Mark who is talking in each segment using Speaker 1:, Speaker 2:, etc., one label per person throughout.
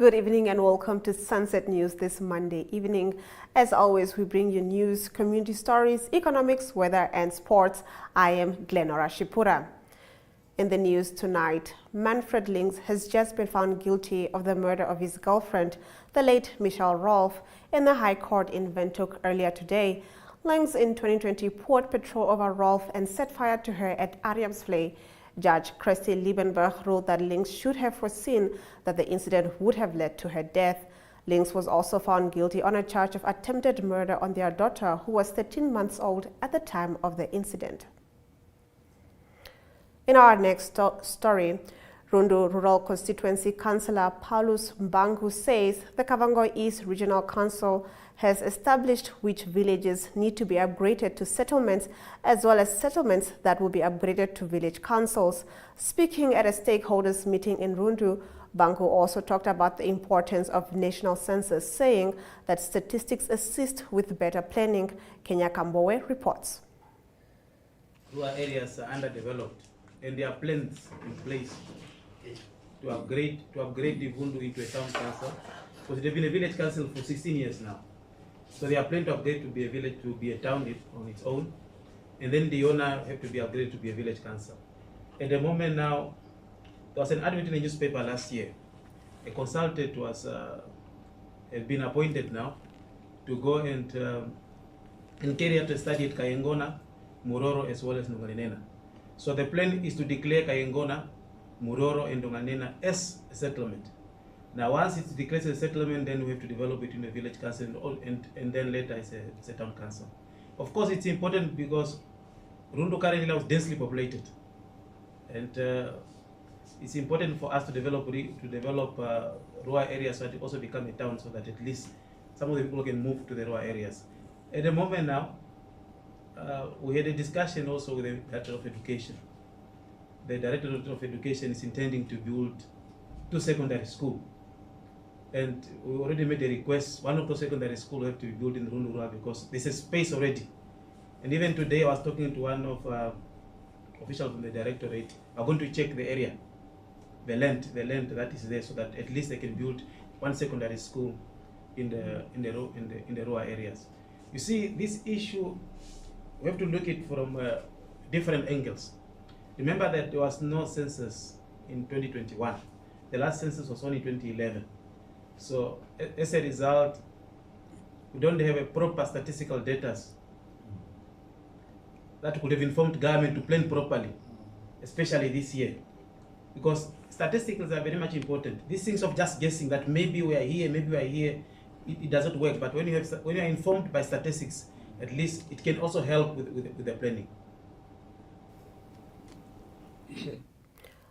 Speaker 1: Good evening and welcome to Sunset News this Monday evening. As always, we bring you news, community stories, economics, weather and sports. I am Glenora Shipura. In the news tonight, Manfred Links has just been found guilty of the murder of his girlfriend, the late Michelle Rolfe, in the High Court in Windhoek earlier today. Links in 2020 poured petrol over Rolfe and set fire to her at Ariamsvlei. Judge Christy Liebenberg ruled that Links should have foreseen that the incident would have led to her death. Links was also found guilty on a charge of attempted murder on their daughter, who was 13 months old at the time of the incident. In our next story, Rundu Rural Constituency Councillor Paulus Mbangu says the Kavango East Regional Council has established which villages need to be upgraded to settlements, as well as settlements that will be upgraded to village councils. Speaking at a stakeholders meeting in Rundu, Mbangu also talked about the importance of national census, saying that statistics assist with better planning. Kenya Kambowe reports.
Speaker 2: Rural areas are underdeveloped, and there are plans in place to upgrade the Vundu into a town council, because they've been a village council for 16 years now. So they are planning to upgrade to be a village, to be a town on its own, and then the owner have to be upgraded to be a village council. At the moment now, there was an advert in the newspaper last year. A consultant had been appointed now to go and carry out a study at Kayengona, Muroro, as well as Nunganena. So the plan is to declare Kayengona, Muroro, and Nunganena as a settlement. Now, once it's declared as a settlement, then we have to develop it in a village council, and then later it's a town council. Of course, it's important because Rundu currently is densely populated, and it's important for us to develop rural areas so that it also become a town, so that at least some of the people can move to the rural areas. At the moment now, we had a discussion also with the Director of Education. The Director of Education is intending to build 2 secondary schools. And we already made a request. One of those secondary schools have to be built in Rundu because there's a space already. And even today I was talking to one of officials from the directorate. I'm going to check the area, the land that is there, so that at least they can build 1 secondary school in the rural areas. You see, this issue, we have to look at it from different angles. Remember that there was no census in 2021. The last census was only 2011. So as a result, we don't have a proper statistical data that could have informed government to plan properly, especially this year. Because statistics are very much important. These things of just guessing that maybe we are here, maybe we are here, it doesn't work. But when you are informed by statistics, at least it can also help with the planning.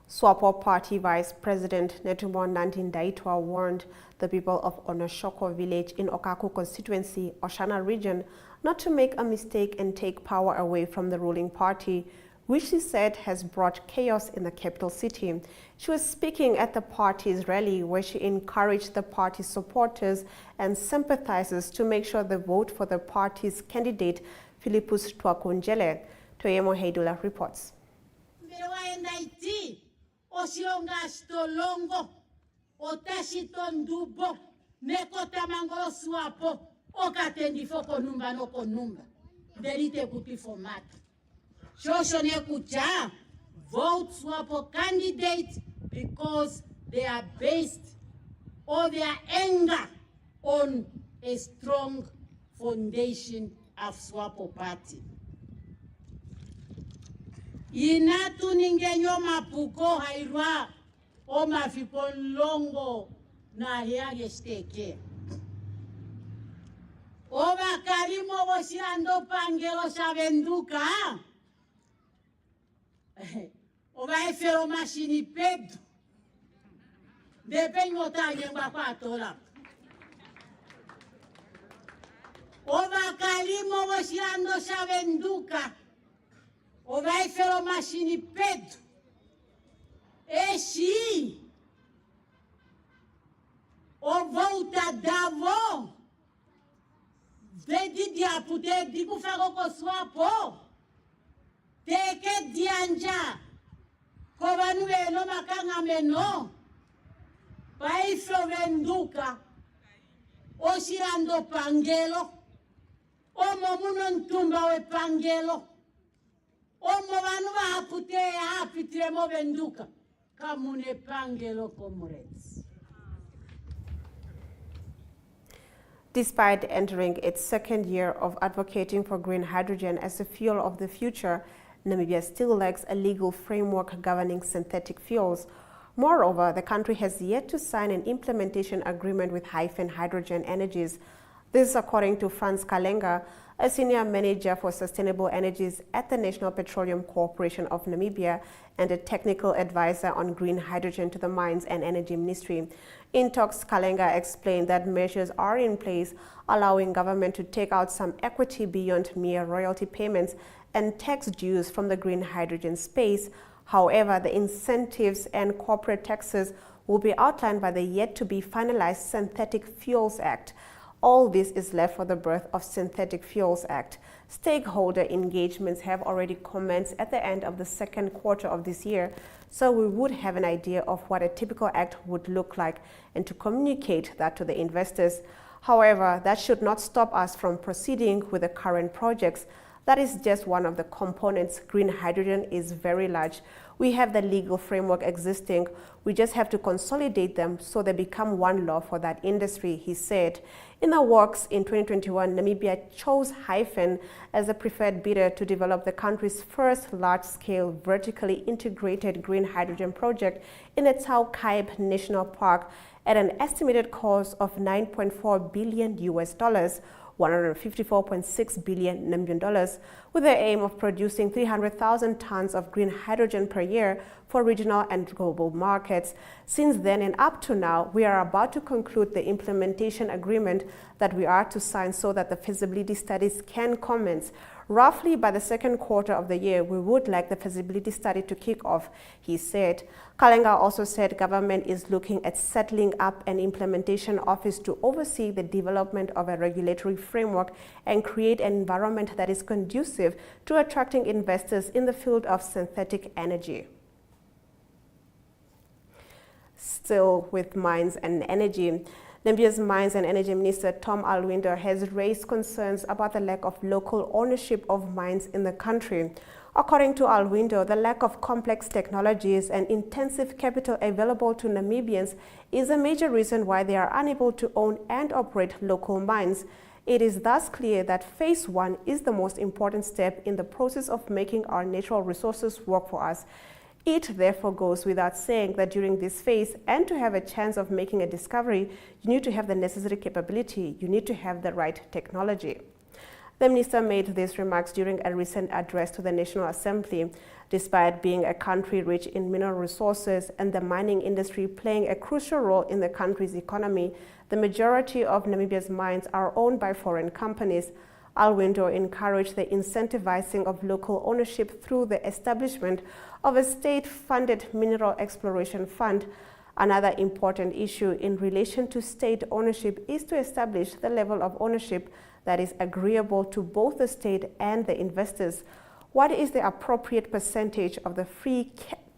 Speaker 1: SWAPO Party Vice President Netumbo Nandi-Ndaitwah warned the people of Onoshoko village in Okaku constituency, Oshana region, not to make a mistake and take power away from the ruling party, which she said has brought chaos in the capital city. She was speaking at the party's rally, where she encouraged the party's supporters and sympathizers to make sure they vote for the party's candidate, Philippus Twakunjele. Toyemo Heidula reports.
Speaker 3: Osilonga otashitondumbo nekotamangolo swapo okatendifo konumba no konumba derite kuti format shosho nekuja vote swapo candidate because they are based or their anger on a strong foundation of SWAPO party. Inatu ningenyo mapuko hairwa o mafipon longo na hiage steke. Oba karimo wosiando pangelo sabenduka. Oba efero machini pedo. Depen motaje mbakwa tola. Oba karimo wosiando sabenduka. O vai fero machine pedo. Eshi. O volta davo. Vedi dia pude di ku fero ko swapo. Teke dianja. Ko banu no makanga meno. Paifo venduka. Oshirando pangelo. Omo munontumba we pangelo. Omo vanu vahapute hapitremo venduka. Kamune pangelo comrades.
Speaker 1: Despite entering its second year of advocating for green hydrogen as the fuel of the future, Namibia still lacks a legal framework governing synthetic fuels. Moreover, the country has yet to sign an implementation agreement with Hydrogen Energies. This is according to Franz Kalenga, a senior manager for sustainable energies at the National Petroleum Corporation of Namibia and a technical advisor on green hydrogen to the Mines and Energy Ministry. In talks, Kalenga explained that measures are in place allowing government to take out some equity beyond mere royalty payments and tax dues from the green hydrogen space. However, the incentives and corporate taxes will be outlined by the yet-to-be finalized Synthetic Fuels Act. All this is left for the birth of Synthetic Fuels Act. Stakeholder engagements have already commenced at the end of the second quarter of this year, so we would have an idea of what a typical act would look like and to communicate that to the investors. However, that should not stop us from proceeding with the current projects. That is just one of the components. Green hydrogen is very large. We have the legal framework existing. We just have to consolidate them so they become one law for that industry, he said. In the works in 2021, Namibia chose Hyphen as the preferred bidder to develop the country's first large-scale vertically integrated green hydrogen project in the Tsau-Kaib National Park at an estimated cost of $9.4 billion US, $154.6 billion Namibian dollars, with the aim of producing 300,000 tons of green hydrogen per year for regional and global markets. Since then and up to now, we are about to conclude the implementation agreement that we are to sign so that the feasibility studies can commence. Roughly by the second quarter of the year, we would like the feasibility study to kick off, he said. Kalenga also said government is looking at settling up an implementation office to oversee the development of a regulatory framework and create an environment that is conducive to attracting investors in the field of synthetic energy. Still with mines and energy, Namibia's Mines and Energy Minister Tom Alwinder has raised concerns about the lack of local ownership of mines in the country. According to Alwinder, the lack of complex technologies and intensive capital available to Namibians is a major reason why they are unable to own and operate local mines. It is thus clear that Phase 1 is the most important step in the process of making our natural resources work for us. It therefore goes without saying that during this phase, and to have a chance of making a discovery, you need to have the necessary capability, you need to have the right technology. The minister made these remarks during a recent address to the National Assembly. Despite being a country rich in mineral resources and the mining industry playing a crucial role in the country's economy, the majority of Namibia's mines are owned by foreign companies. Alwinder encouraged the incentivizing of local ownership through the establishment of a state-funded mineral exploration fund. Another important issue in relation to state ownership is to establish the level of ownership that is agreeable to both the state and the investors. What is the appropriate percentage of the free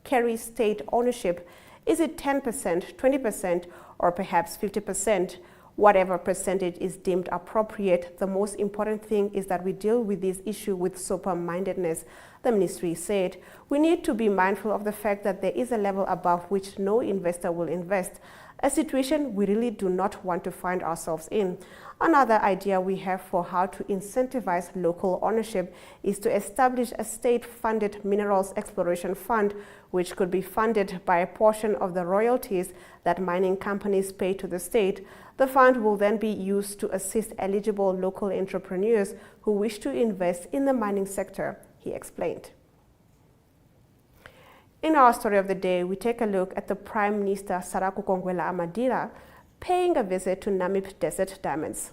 Speaker 1: carry state ownership? Is it 10%, 20%, or perhaps 50%? Whatever percentage is deemed appropriate, the most important thing is that we deal with this issue with sober-mindedness, the ministry said. We need to be mindful of the fact that there is a level above which no investor will invest, a situation we really do not want to find ourselves in. Another idea we have for how to incentivize local ownership is to establish a state-funded minerals exploration fund, which could be funded by a portion of the royalties that mining companies pay to the state. The fund will then be used to assist eligible local entrepreneurs who wish to invest in the mining sector, he explained. In our story of the day, we take a look at the Prime Minister Saraku Kongwela Amadira paying a visit to Namib Desert Diamonds.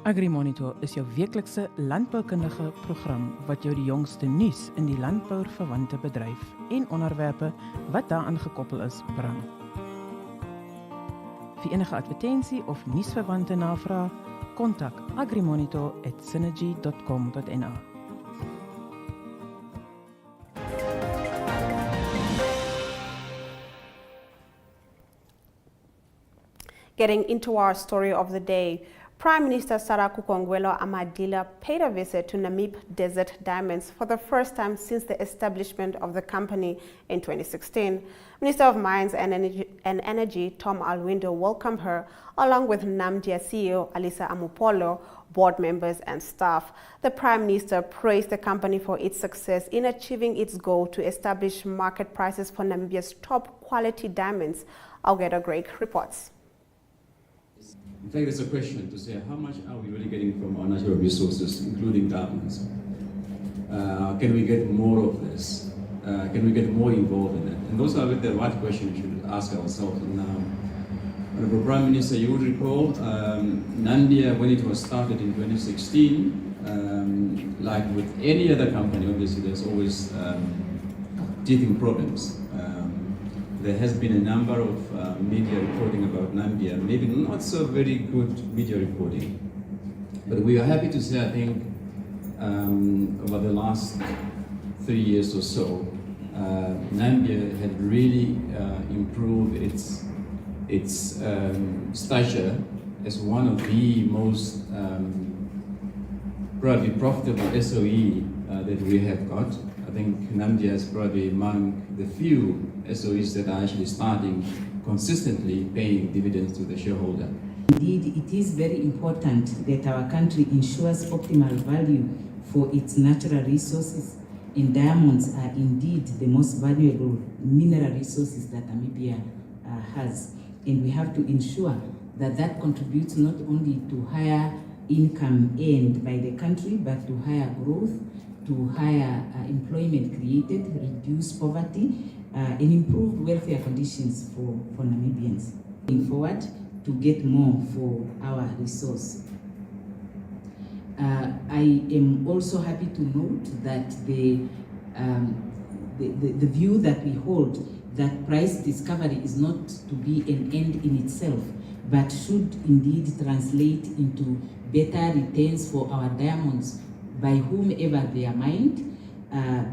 Speaker 4: AgriMonitor is jou weeklikse landboukundige program wat jou die jongste nuus in die landbouverwante bedryf en onderwerpe wat daaraan gekoppel is bring. Vir enige advertensie of nuusverwante navrae, kontak agrimonitor@synergy.com.na.
Speaker 1: Getting into our story of the day, Prime Minister Sarah Kukongwelo Amadila paid a visit to Namib Desert Diamonds for the first time since the establishment of the company in 2016. Minister of Mines and Energy Tom Alwindo welcomed her, along with Namdia CEO Alisa Amupolo, board members and staff. The Prime Minister praised the company for its success in achieving its goal to establish market prices for Namibia's top quality diamonds. Algeda Greg reports.
Speaker 5: In fact, there's a question to say, how much are we really getting from our natural resources, including diamonds? Can we get more of this? Can we get more involved in it? And those are the right questions we should ask ourselves. And Honorable Prime Minister, you would recall, Namibia, when it was started in 2016, like with any other company, obviously there's always teething problems. There has been a number of media reporting about Namibia, maybe not so very good media reporting. But we are happy to say, I think, over the last 3 years or so, Namibia had really improved its stature as one of the most probably profitable SOE that we have got. I think Namibia is probably among the few SOEs that are actually starting consistently paying dividends to the shareholder.
Speaker 6: Indeed, it is very important that our country ensures optimal value for its natural resources, and diamonds are indeed the most valuable mineral resources that Namibia has. And we have to ensure that that contributes not only to higher income earned by the country, but to higher growth, to higher employment created, reduced poverty, and improved welfare conditions for Namibians. Looking forward to get more for our resource. I am also happy to note that the view that we hold that price discovery is not to be an end in itself, but should indeed translate into better returns for our diamonds by whomever they are mined,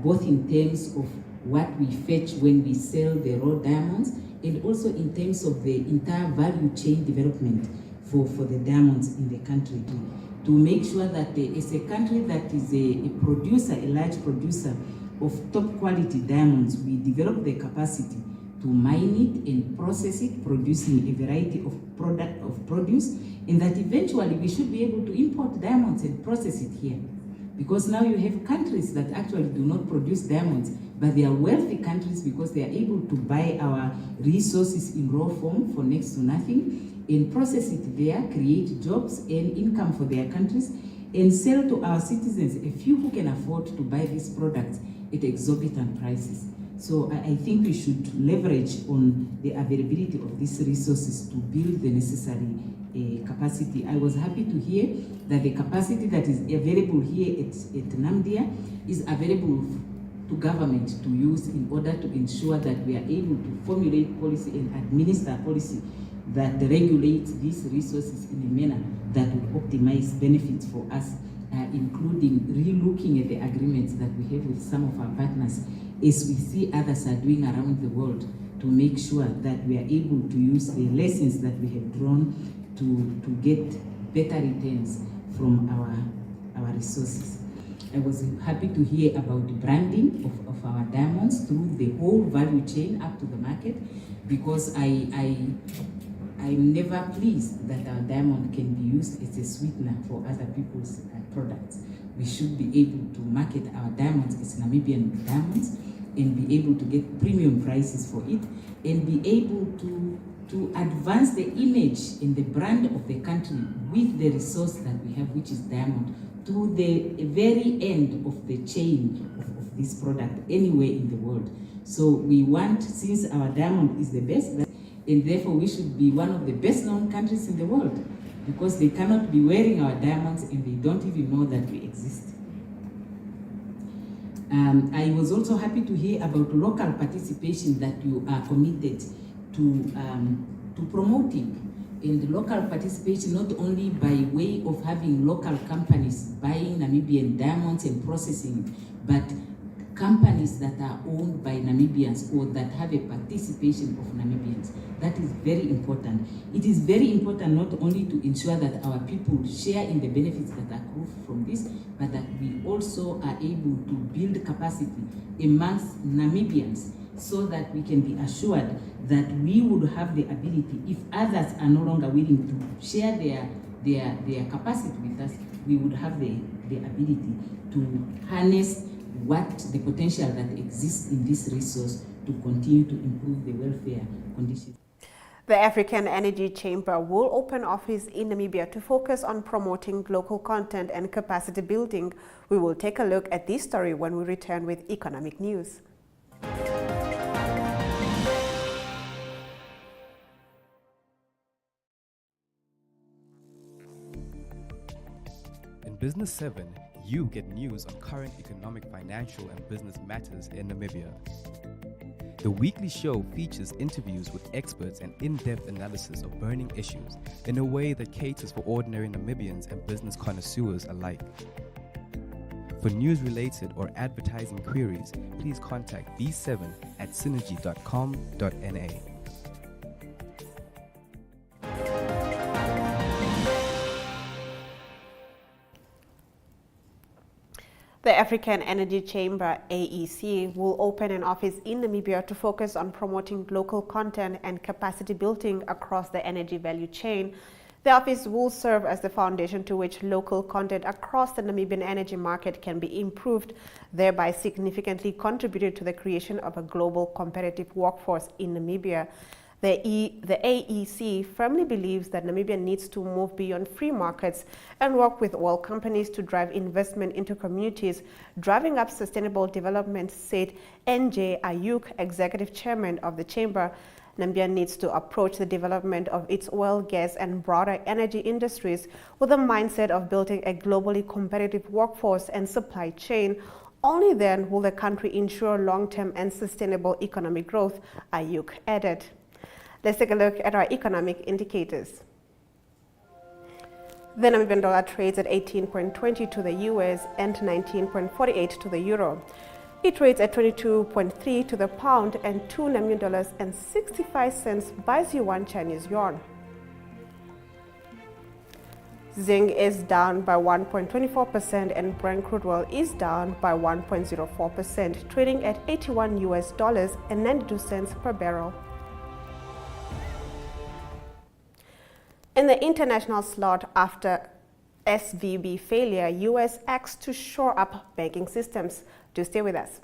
Speaker 6: both in terms of what we fetch when we sell the raw diamonds, and also in terms of the entire value chain development for the diamonds in the country. To make sure that as a country that is a producer, a large producer of top quality diamonds, we develop the capacity to mine it and process it, producing a variety of produce, and that eventually we should be able to import diamonds and process it here. Because now you have countries that actually do not produce diamonds, but they are wealthy countries because they are able to buy our resources in raw form for next to nothing, and process it there, create jobs and income for their countries, and sell to our citizens, a few who can afford to buy these products at exorbitant prices. So I think we should leverage on the availability of these resources to build the necessary capacity. I was happy to hear that the capacity that is available here at Namibia is available to government to use in order to ensure that we are able to formulate policy and administer policy that regulates these resources in a manner that would optimize benefits for us, including re-looking at the agreements that we have with some of our partners, as we see others are doing around the world, to make sure that we are able to use the lessons that we have drawn to get better returns from our resources. I was happy to hear about the branding of our diamonds through the whole value chain up to the market, because I'm never pleased that our diamond can be used as a sweetener for other people's products. We should be able to market our diamonds as Namibian diamonds and be able to get premium prices for it, and be able to advance the image and the brand of the country with the resource that we have, which is diamond, to the very end of the chain of this product anywhere in the world. So we want, since our diamond is the best, and therefore we should be one of the best known countries in the world, because they cannot be wearing our diamonds and they don't even know that we exist. I was also happy to hear about local participation that you are committed to promoting. and local participation, not only by way of having local companies buying Namibian diamonds and processing, but companies that are owned by Namibians or that have a participation of Namibians. That is very important. It is very important not only to ensure that our people share in the benefits that accrue from this, but that we also are able to build capacity amongst Namibians so that we can be assured that we would have the ability, if others are no longer willing to share their capacity with us, we would have the ability to harness what the potential that exists in this resource to continue to improve the welfare conditions.
Speaker 1: The African Energy Chamber will open office in Namibia to focus on promoting local content and capacity building. We will take a look at this story when we return with economic news.
Speaker 7: In Business 7, you get news on current economic, financial, and business matters in Namibia. The weekly show features interviews with experts and in-depth analysis of burning issues in a way that caters for ordinary Namibians and business connoisseurs alike. For news-related or advertising queries, please contact B7 at synergy.com.na.
Speaker 1: The African Energy Chamber, AEC, will open an office in Namibia to focus on promoting local content and capacity building across the energy value chain. The office will serve as the foundation to which local content across the Namibian energy market can be improved, thereby significantly contributing to the creation of a global competitive workforce in Namibia. The AEC firmly believes that Namibia needs to move beyond free markets and work with oil companies to drive investment into communities, driving up sustainable development, said NJ Ayuk, executive chairman of the chamber. Namibia needs to approach the development of its oil, gas, and broader energy industries with a mindset of building a globally competitive workforce and supply chain. Only then will the country ensure long-term and sustainable economic growth, Ayuk added. Let's take a look at our economic indicators. The Namibian dollar trades at 18.20 to the US and 19.48 to the euro. It trades at 22.3 to the pound and $2 Namibian and 65 cents buys you 1 Chinese yuan. Zinc is down by 1.24% and Brent crude oil is down by 1.04%, trading at $81 and 92 cents per barrel. In the international slot, after SVB failure, US acts to shore up banking systems. Do stay with us.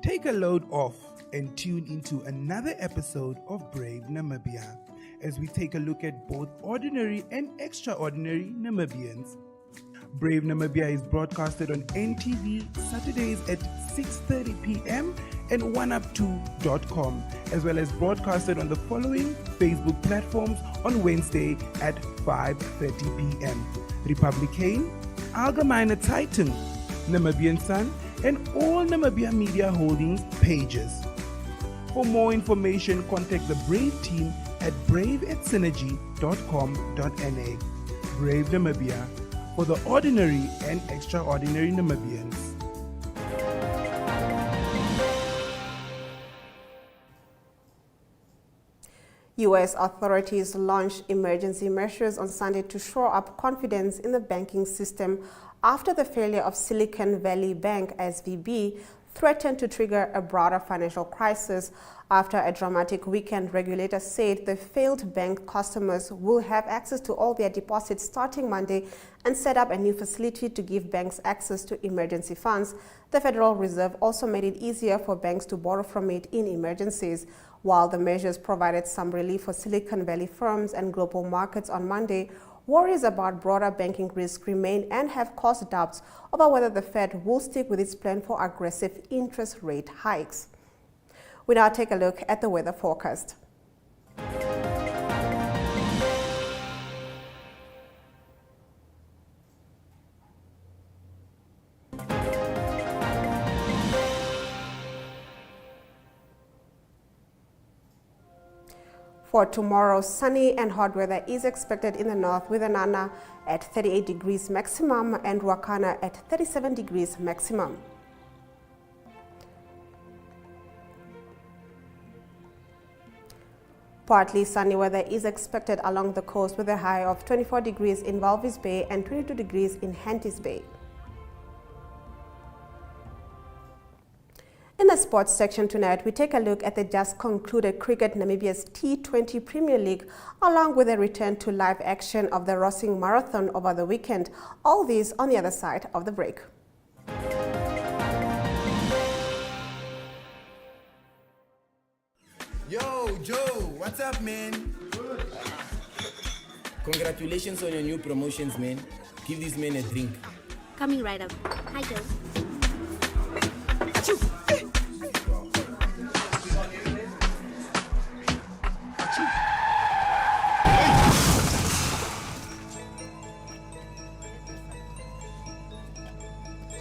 Speaker 8: Take a load off and tune into another episode of Brave Namibia as we take a look at both ordinary and extraordinary Namibians. Brave Namibia is broadcasted on NTV Saturdays at 6:30 p.m. and OneUpTwo.com, as well as broadcasted on the following Facebook platforms on Wednesday at 5:30 p.m. Republican, Allgemeine Zeitung, Namibian Sun, and all Namibia Media Holdings pages. For more information, contact the Brave team at brave@synergy.com.na. Brave Namibia, for the ordinary and extraordinary Namibians.
Speaker 1: U.S. authorities launched emergency measures on Sunday to shore up confidence in the banking system after the failure of Silicon Valley Bank, SVB, threatened to trigger a broader financial crisis. After a dramatic weekend, regulators said the failed bank customers will have access to all their deposits starting Monday and set up a new facility to give banks access to emergency funds. The Federal Reserve also made it easier for banks to borrow from it in emergencies. While the measures provided some relief for Silicon Valley firms and global markets on Monday, worries about broader banking risk remain and have caused doubts over whether the Fed will stick with its plan for aggressive interest rate hikes. We now take a look at the weather forecast. For tomorrow, sunny and hot weather is expected in the north, with Anana at 38 degrees maximum and Ruacana at 37 degrees maximum. Partly sunny weather is expected along the coast, with a high of 24 degrees in Walvis Bay and 22 degrees in Henties Bay. In the sports section tonight, we take a look at the just concluded Cricket Namibia's T20 Premier League, along with a return to live action of the Racing Marathon over the weekend. All these on the other side of the break.
Speaker 9: Yo, Joe, what's up, man? Congratulations on your new promotions, man. Give these men a drink.
Speaker 10: Coming right up. Hi, Joe.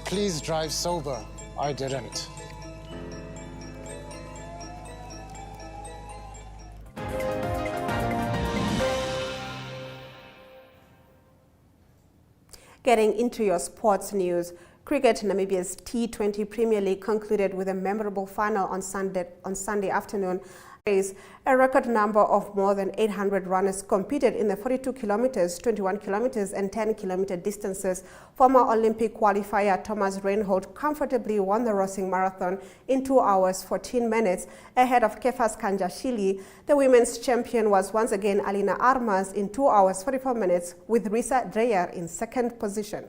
Speaker 11: Please drive sober. I didn't.
Speaker 1: Getting into your sports news, Cricket Namibia's T20 Premier League concluded with a memorable final on Sunday afternoon. A record number of more than 800 runners competed in the 42 kilometers, 21 kilometers and 10 kilometer distances. Former Olympic qualifier Thomas Reinhold comfortably won the Racing Marathon in 2 hours 14 minutes ahead of Kefas Kanjashili. The women's champion was once again Alina Armas in 2 hours 44 minutes, with Risa Dreyer in second position.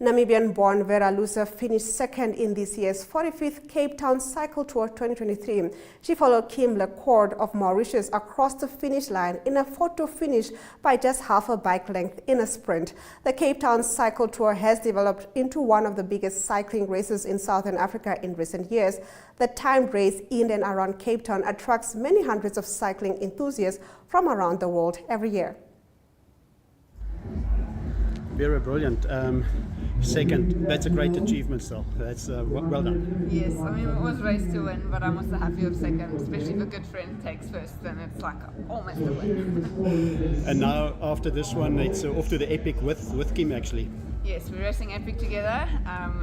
Speaker 1: Namibian-born Vera Lusa finished second in this year's 45th Cape Town Cycle Tour 2023. She followed Kim LeCord of Mauritius across the finish line in a photo finish by just half a bike length in a sprint. The Cape Town Cycle Tour has developed into one of the biggest cycling races in Southern Africa in recent years. The timed race in and around Cape Town attracts many hundreds of cycling enthusiasts from around the world every year.
Speaker 12: Vera, brilliant. Second, that's a great achievement still. That's well done.
Speaker 13: Yes, I mean it was a race to win, but I'm also happy with second, especially if a good friend takes first, then it's like almost a win.
Speaker 12: And now after this one, it's off to the epic with Kim actually.
Speaker 13: Yes, we're racing epic together.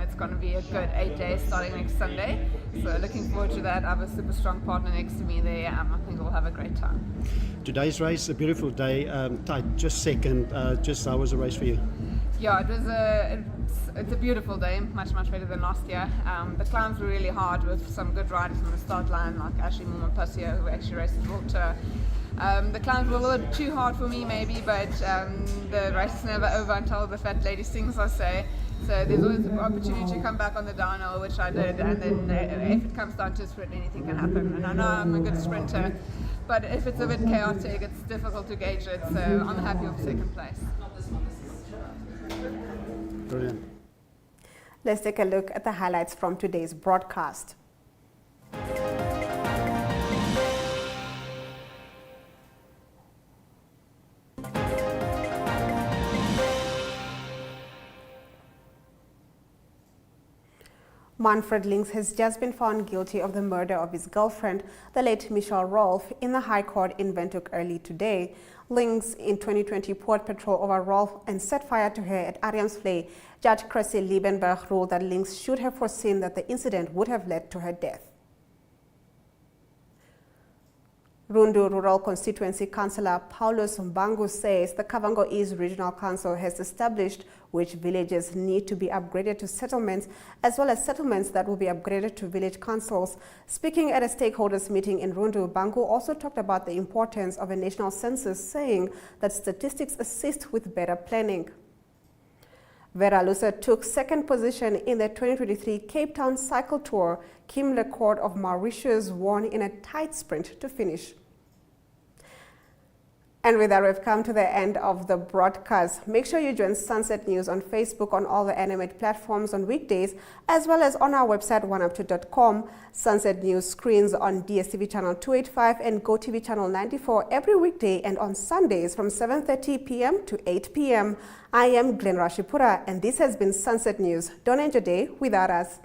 Speaker 13: It's going to be a good 8 days starting next Sunday. So looking forward to that. I have a super strong partner next to me there. I think we'll have a great time. Today's race, a beautiful day, tight, just second. Just how was the race for you? Yeah, it's a beautiful day, much better than last year. The climbs were really hard with some good riders on the start line, like Ashley Mumapasio, who actually races the World Tour. The climbs were a little too hard for me maybe, but the race is never over until the fat lady sings, I say. So there's always an opportunity to come back on the downhill, which I did, and then if it comes down to a sprint, anything can happen. And I know I'm a good sprinter, but if it's a bit chaotic, it's difficult to gauge it, so I'm happy with second place.
Speaker 12: Brilliant.
Speaker 1: Let's take a look at the highlights from today's broadcast. Manfred Links has just been found guilty of the murder of his girlfriend, the late Michelle Rolfe, in the High Court in Windhoek early today. Links in 2020 poured petrol over Rolfe and set fire to her at Ariamsvlei. Judge Chrissy Liebenberg ruled that Links should have foreseen that the incident would have led to her death. Rundu Rural Constituency Councillor Paulus Mbangu says the Kavango East Regional Council has established which villages need to be upgraded to settlements, as well as settlements that will be upgraded to village councils. Speaking at a stakeholders meeting in Rundu, Mbangu also talked about the importance of a national census, saying that statistics assist with better planning. Vera Lusa took second position in the 2023 Cape Town Cycle Tour. Kim LeCord of Mauritius won in a tight sprint to finish. And with that, we've come to the end of the broadcast. Make sure you join Sunset News on Facebook, on all the animate platforms on weekdays, as well as on our website, OneUpTwo.com. Sunset News screens on DSTV channel 285 and GoTV channel 94 every weekday and on Sundays from 7:30 p.m. to 8 p.m. I am Glenora Shipura, and this has been Sunset News. Don't end your day without us.